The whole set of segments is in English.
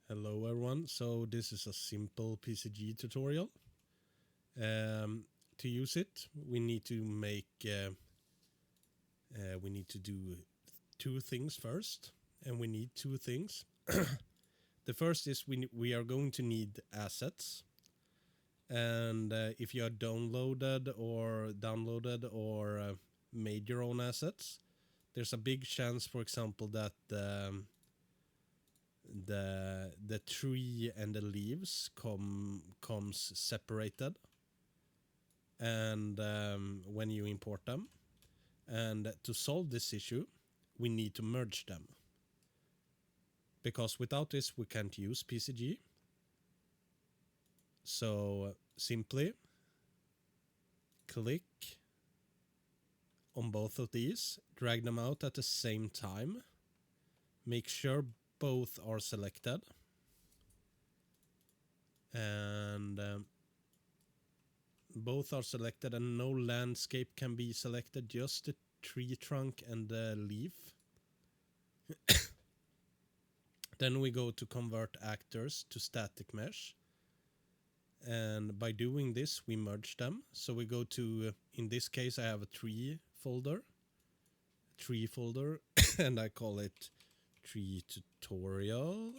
Hello everyone, so this is a simple PCG tutorial. To use it, we need to do two things first, and we need two things. The first is we are going to need assets, and if you are downloaded or made your own assets, there's a big chance, for example, that the tree and the leaves comes separated, and when you import them, and to solve this issue we need to merge them, because without this we can't use PCG. So simply click on both of these, drag them out at the same time, make sure both are selected, and both are selected and no landscape can be selected, just the tree trunk and the leaf. Then we go to convert actors to static mesh, and by doing this we merge them. So we go to, in this case I have a tree folder, and I call it tree tutorial.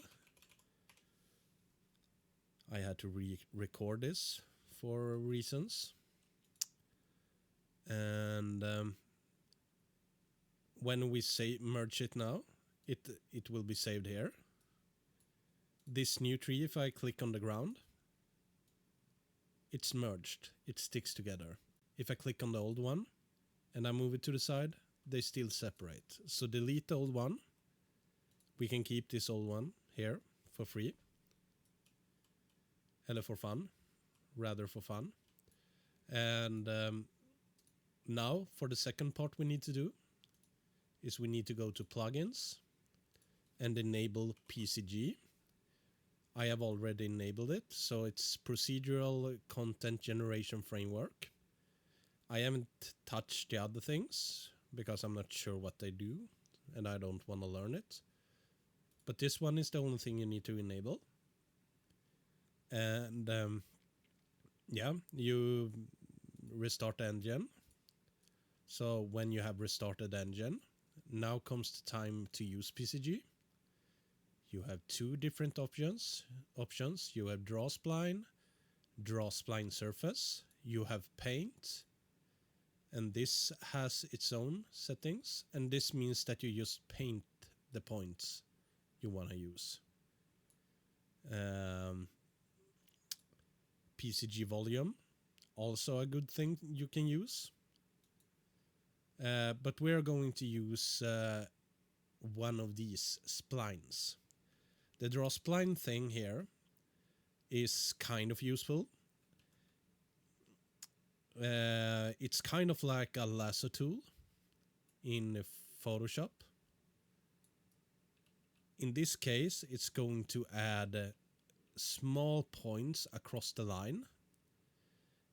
I had to record this for reasons, and when we say merge it now, it will be saved here. This new tree, if I click on the ground, it's merged, it sticks together. If I click on the old one and I move it to the side, they still separate. So delete the old one. We can keep this old one here for free, or for fun, rather for fun. And now for the second part we need to do is we need to go to plugins and enable PCG. I have already enabled it, so it's procedural content generation framework. I haven't touched the other things because I'm not sure what they do and I don't want to learn it. But this one is the only thing you need to enable. And yeah, you restart the engine. So when you have restarted the engine, now comes the time to use PCG. You have two different options. You have draw spline surface, you have paint, and this has its own settings, and this means that you just paint the points you want to use. PCG volume, also a good thing you can use, but we're going to use one of these splines. The draw spline thing here is kind of useful. It's kind of like a lasso tool in Photoshop. In this case, it's going to add small points across the line,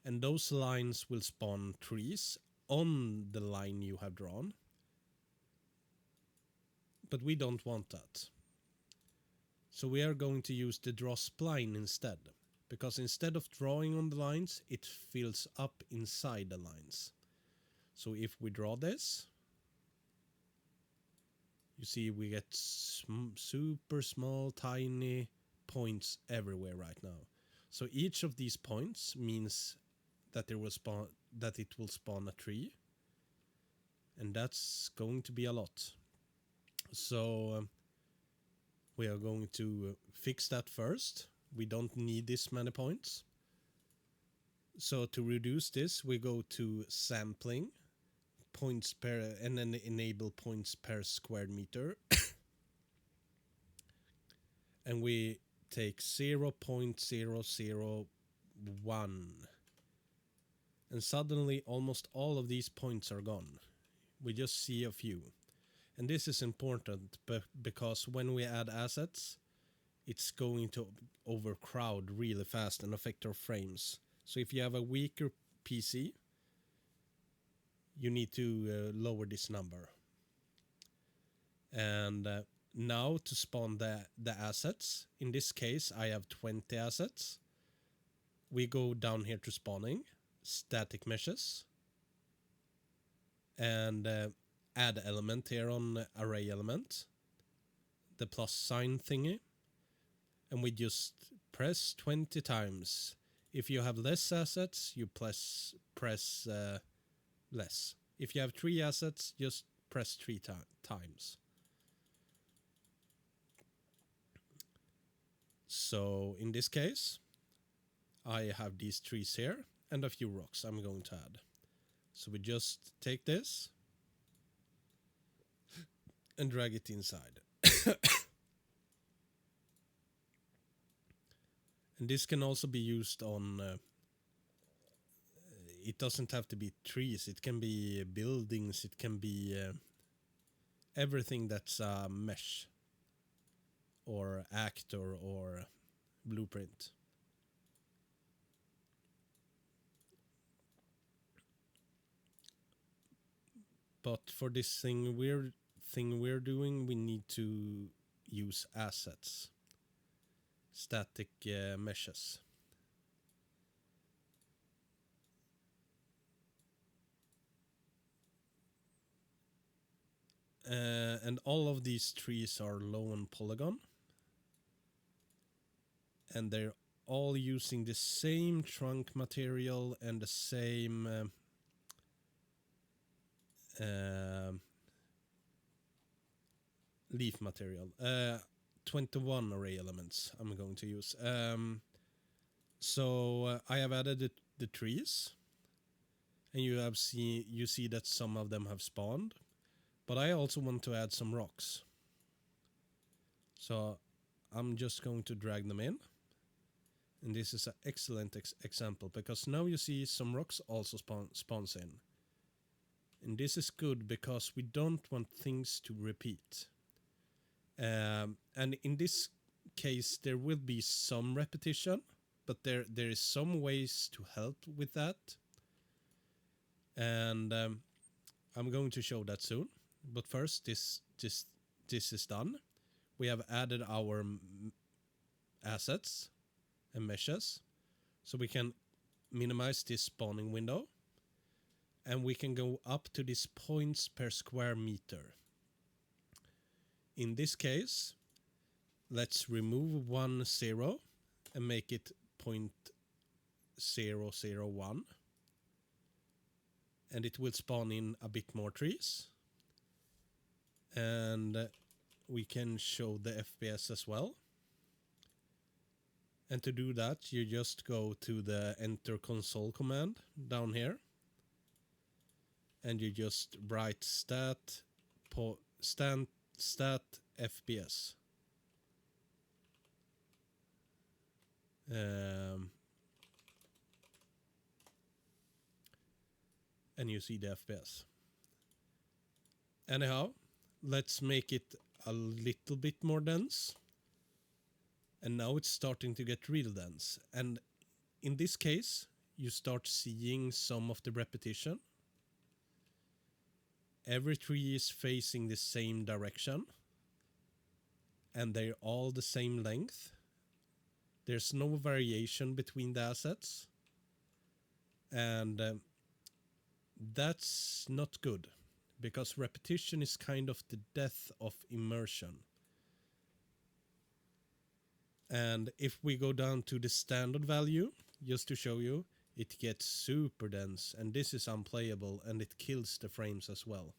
and those lines will spawn trees on the line you have drawn. But we don't want that. So we are going to use the draw spline instead, because instead of drawing on the lines, it fills up inside the lines. So if we draw this, you see we get super small, tiny points everywhere right now. So each of these points means that it will spawn a tree, and that's going to be a lot. So we are going to fix that first. We don't need this many points. So to reduce this, we go to sampling, points per, and then enable points per square meter. And we take 0.001. And suddenly almost all of these points are gone. We just see a few. And this is important because when we add assets, it's going to overcrowd really fast and affect our frames. So if you have a weaker PC, you need to lower this number. And now to spawn the assets. In this case, I have 20 assets. We go down here to spawning, static meshes, and add element here on array element, the plus sign thingy, and we just press 20 times. If you have less assets, you press less. If you have 3 assets, just press 3 times. So in this case, I have these trees here and a few rocks I'm going to add. So we just take this and drag it inside. And this can also be used on, it doesn't have to be trees, it can be buildings, it can be everything that's a mesh or actor or blueprint. But for this thing we're doing, we need to use assets, static meshes. And all of these trees are low on polygon, and they're all using the same trunk material and the same leaf material. 21 array elements I'm going to use. So I have added the trees, and you see that some of them have spawned, but I also want to add some rocks. So I'm just going to drag them in, and this is an excellent example, because now you see some rocks also spawns in. And this is good because we don't want things to repeat. And in this case, there will be some repetition, but there is some ways to help with that. And I'm going to show that soon. But first, this is done. We have added our assets and meshes, so we can minimize this spawning window, and we can go up to this points per square meter. In this case, let's remove 1 0 and make it 0.001, and it will spawn in a bit more trees. And we can show the FPS as well. And to do that, you just go to the enter console command down here, and you just write stat FPS. And you see the FPS. Anyhow, let's make it a little bit more dense. And now it's starting to get real dense. And in this case, you start seeing some of the repetition. Every tree is facing the same direction, and they're all the same length. There's no variation between the assets, and that's not good, because repetition is kind of the death of immersion. And if we go down to the standard value, just to show you, it gets super dense, and this is unplayable, and it kills the frames as well.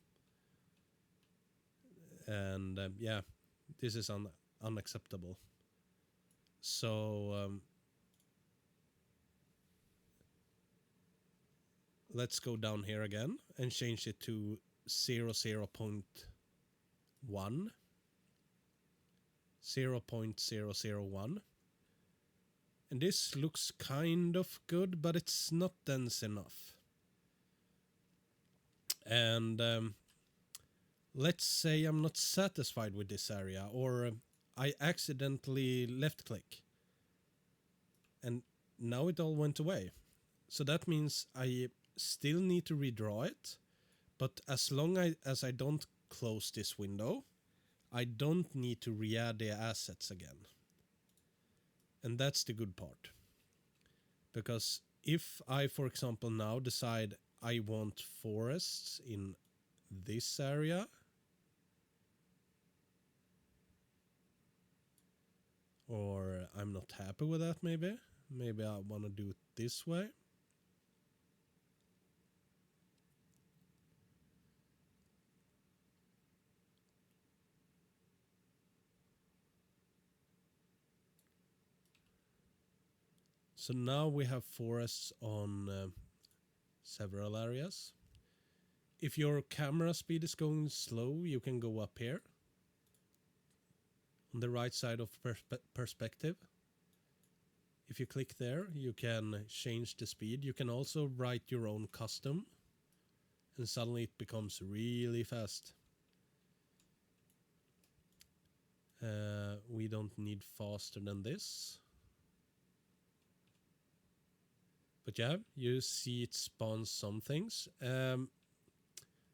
And yeah, this is unacceptable. So let's go down here again and change it to 0.1, 0.001. And this looks kind of good, but it's not dense enough. And let's say I'm not satisfied with this area, or I accidentally left click, and now it all went away. So that means I still need to redraw it, but as long as I don't close this window, I don't need to re-add the assets again. And that's the good part. Because if I, for example, now decide I want forests in this area, or I'm not happy with that, maybe I want to do it this way. So now we have forests on several areas. If your camera speed is going slow, you can go up here on the right side of perspective. If you click there, you can change the speed. You can also write your own custom, and suddenly it becomes really fast. We don't need faster than this. But yeah, you see it spawns some things.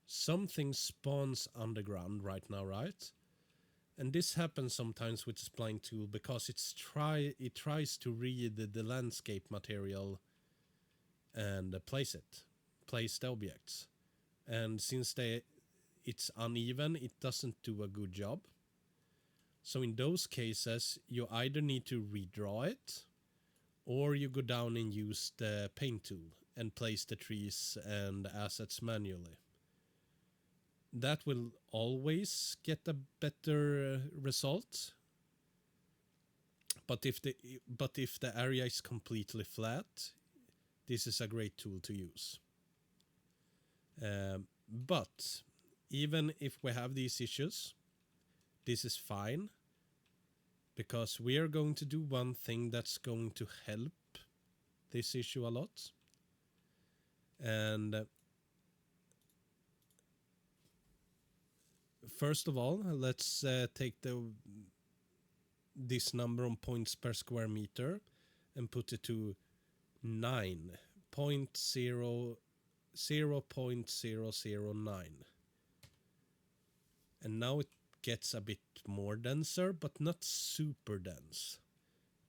Some things spawns underground right now, right? And this happens sometimes with the spline tool because it tries to read the landscape material and place the objects. And since it's uneven, it doesn't do a good job. So in those cases, you either need to redraw it, or you go down and use the paint tool and place the trees and assets manually. That will always get a better result. But if the area is completely flat, this is a great tool to use. But even if we have these issues, this is fine, because we are going to do one thing that's going to help this issue a lot. And first of all, let's take this number on points per square meter and put it to 9.0.009. And now it gets a bit more denser, but not super dense.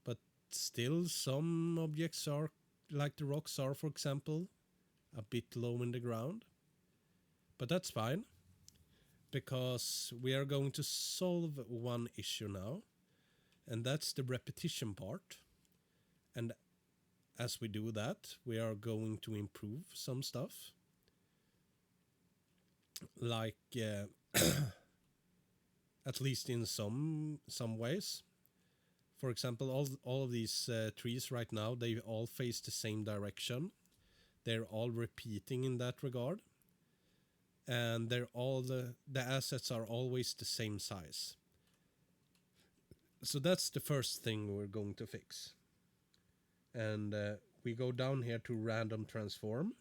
But still, some objects are, like the rocks are, for example, a bit low in the ground. But that's fine, because we are going to solve one issue now, and that's the repetition part. And as we do that, we are going to improve some stuff, like at least in some ways. For example, all of these trees right now, they all face the same direction. They're all repeating in that regard. And they're all the assets are always the same size. So that's the first thing we're going to fix. And we go down here to random transform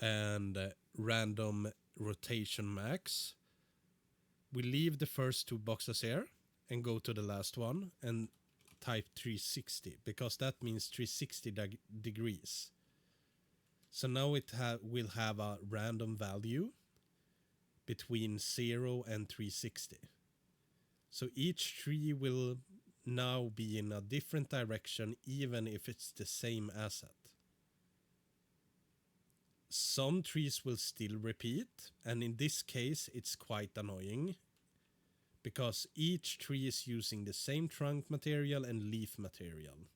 and random rotation max. We leave the first two boxes here and go to the last one and type 360, because that means 360 degrees. So now it will have a random value between 0 and 360. So each tree will now be in a different direction, even if it's the same asset. Some trees will still repeat, and in this case it's quite annoying, because each tree is using the same trunk material and leaf material.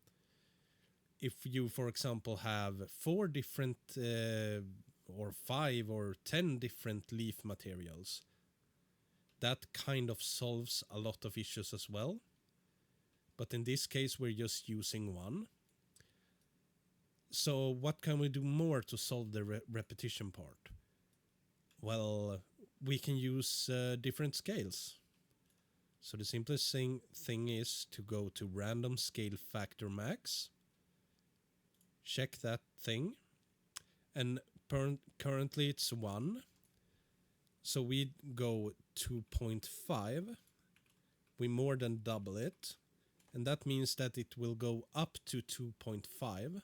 If you, for example, have 4 different or 5 or 10 different leaf materials, that kind of solves a lot of issues as well. But in this case, we're just using one. So what can we do more to solve the repetition part? Well, we can use different scales. So the simplest thing is to go to random scale factor max, check that thing, and currently it's 1. So we go 2.5, we more than double it, and that means that it will go up to 2.5,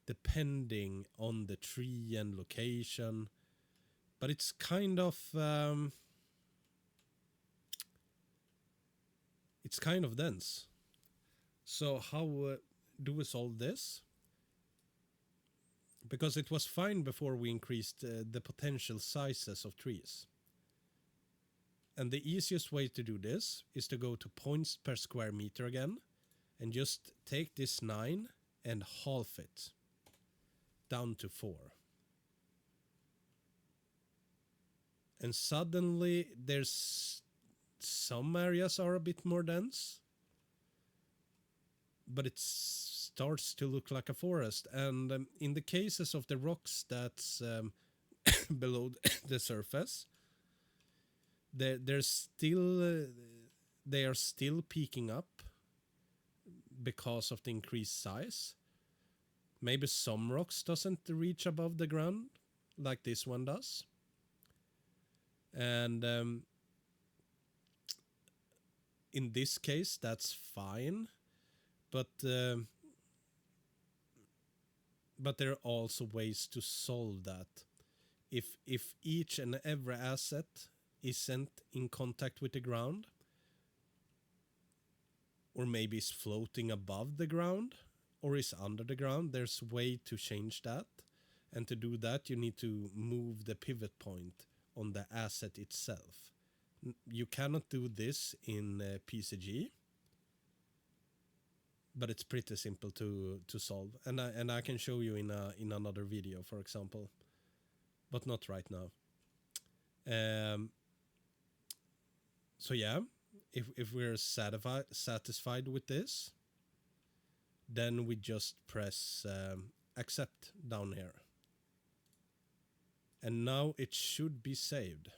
depending on the tree and location. But it's kind of it's kind of dense. So how do we solve this? Because it was fine before we increased the potential sizes of trees. And the easiest way to do this is to go to points per square meter again and just take this 9 and half it down to 4. And suddenly there's some areas are a bit more dense, but it starts to look like a forest. And in the cases of the rocks that's below the surface, they're still they are still peaking up because of the increased size. Maybe some rocks doesn't reach above the ground like this one does. And in this case, that's fine. But there are also ways to solve that. If each and every asset isn't in contact with the ground, or maybe is floating above the ground, or is under the ground, there's a way to change that. And to do that, you need to move the pivot point on the asset itself. You cannot do this in PCG, but it's pretty simple to solve. And I can show you in another video, for example, but not right now. So yeah, if we're satisfied with this, then we just press accept down here. And now it should be saved.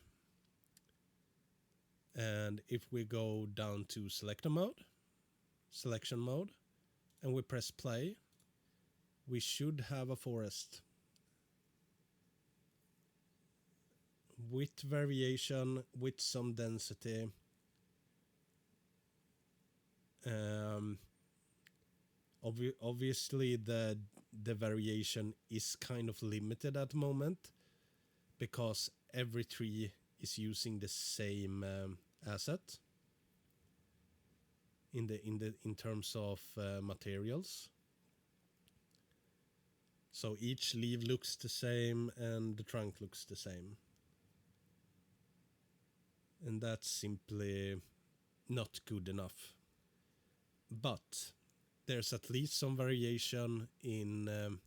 And if we go down to selection mode, and we press play, we should have a forest with variation, with some density. Obviously the variation is kind of limited at the moment because every tree is using the same asset in terms of materials. So each leaf looks the same and the trunk looks the same. And that's simply not good enough. But there's at least some variation in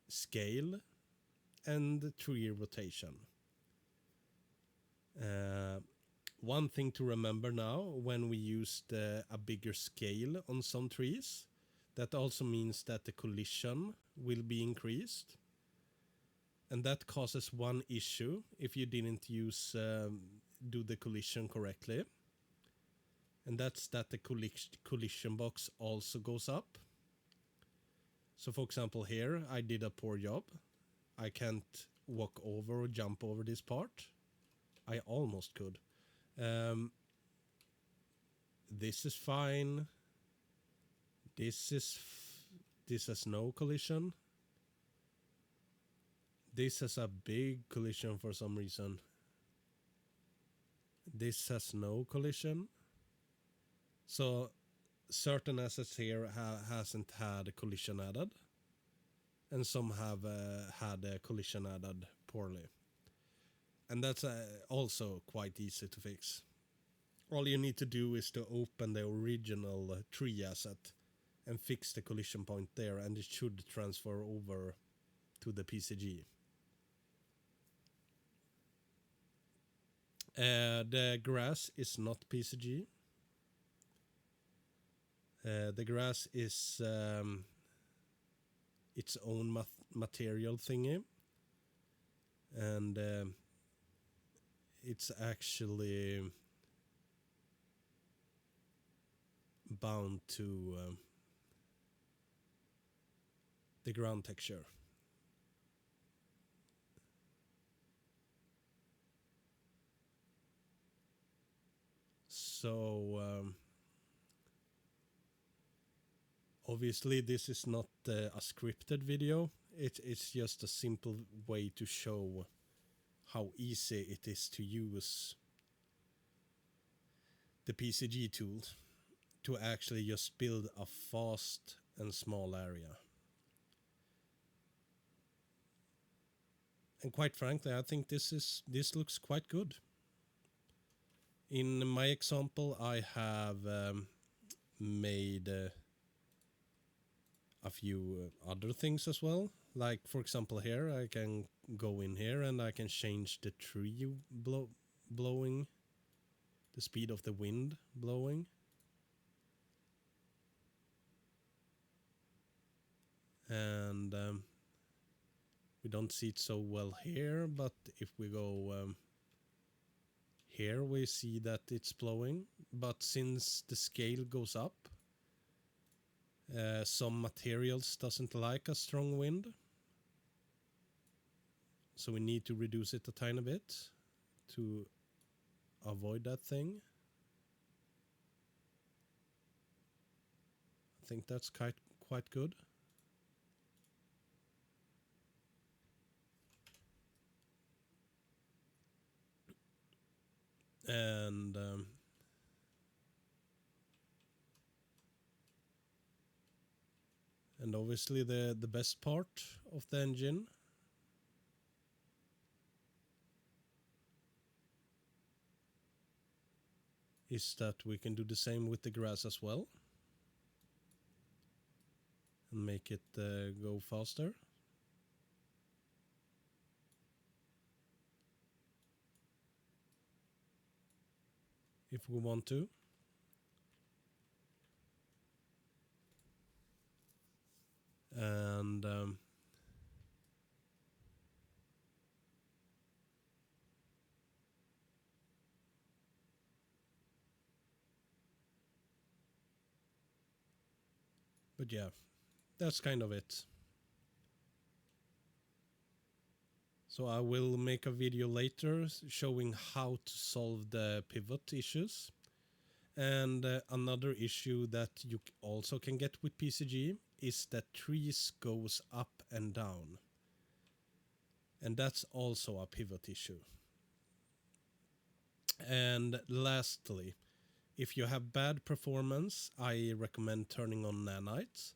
scale and tree rotation. One thing to remember now, when we used a bigger scale on some trees, that also means that the collision will be increased. And that causes one issue if you didn't do the collision correctly. And that's that the collision box also goes up. So for example here, I did a poor job. I can't walk over or jump over this part. I almost could. This is fine. This has no collision. This has a big collision for some reason. This has no collision. So certain assets here hasn't had a collision added, and some have had a collision added poorly. And that's also quite easy to fix. All you need to do is to open the original tree asset and fix the collision point there, and it should transfer over to the PCG. The grass is not PCG. The grass is its own material thingy, and it's actually bound to the ground texture. So obviously this is not a scripted video. It's just a simple way to show how easy it is to use the PCG tool to actually just build a fast and small area. And quite frankly, I think this looks quite good. In my example, I have made a few other things as well. Like, for example, here I can go in here and I can change the tree blowing, the speed of the wind blowing. And we don't see it so well here, but if we go here, we see that it's blowing. But since the scale goes up, some materials doesn't like a strong wind, so we need to reduce it a tiny bit to avoid that thing. I think that's quite good. And obviously the best part of the engine is that we can do the same with the grass as well and make it go faster. If we want to. And but yeah, that's kind of it. So I will make a video later showing how to solve the pivot issues. And another issue that you also can get with PCG is that trees goes up and down. And that's also a pivot issue. And lastly, if you have bad performance, I recommend turning on nanite,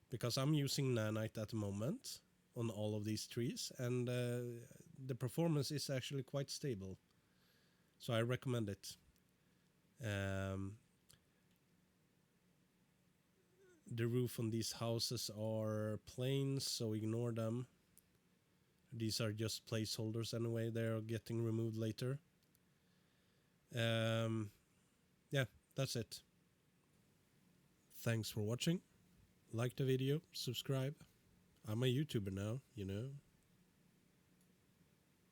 because I'm using nanite at the moment on all of these trees, and the performance is actually quite stable. So I recommend it. The roof on these houses are plain, so ignore them. These are just placeholders anyway. They're getting removed later. Yeah, that's it. Thanks for watching. Like the video, subscribe. I'm a YouTuber now,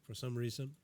for some reason.